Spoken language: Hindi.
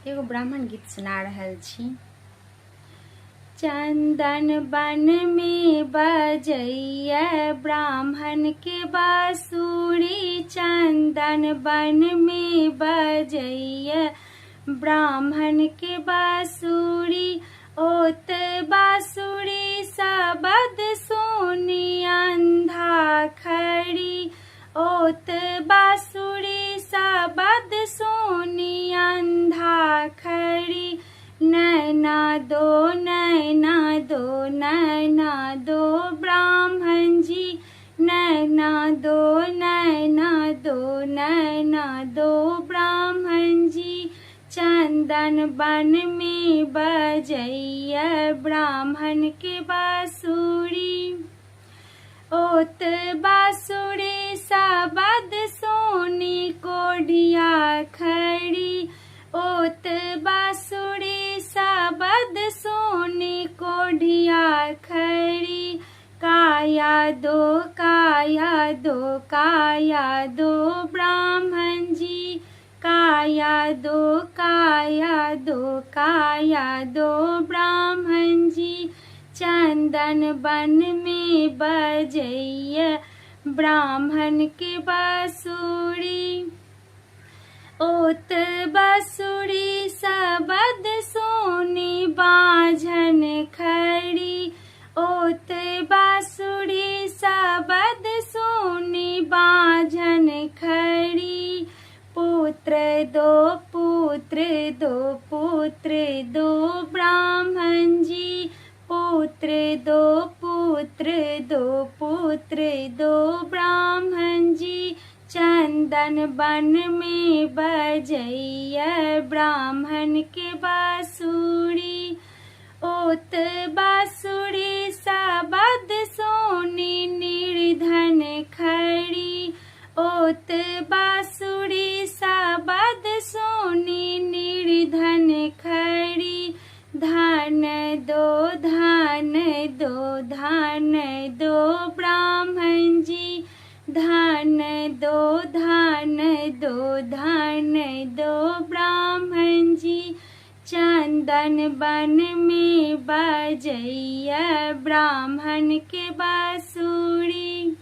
एगो ब्राह्मण गीत सुना रहल छी। चंदन बन में बजैया ब्राह्मण के बांसुरी, चंदन बन में बजैया ब्राह्मण के बांसुरी। ओत बांसुरी शब्द सुनी अंधा खड़ी, ओत बांसुरी शब्द सुनी अंधा खड़ी। नैना दो नैना दो नैना दो ब्राह्मण जी, नैना दो नैना दो नैना दो ब्राह्मण जी। चंदन बन में बजैया ब्राह्मण के बांसुरी, ओत बांसुरी शब्द सुनी कोढ़िया खड़ी, ओत बांसुरी शब्द सुनी कोढ़िया खड़ी। काया दो काया दो काया दो ब्राह्मण जी, काया दो काया दो काया दो ब्राह्मण जी। चंदन बन में बजैया ब्राह्मण के बांसुरी, ओत बांसुरी शब्द सुनी बांझन खड़ी, ओत बांसुरी शब्द सुनी बांझन खड़ी। पुत्र दो पुत्र दो पुत्र दो ब्राह्मण जी, पुत्र दो पुत्र दो पुत्र दो ब्राह्मण जी। चंदन बन में बजैया ब्राह्मण के बांसुरी, ओत बांसुरी शब्द सुनी निर्धन खड़ी, ओत बांसुरी शब्द सुनी निर्धन खड़ी। धन दो धन दो धन दो ब्राह्मण जी, धन दो धन दो धन दो ब्राह्मण जी। चंदन बन में बजैया ब्राह्मण के बांसुरी।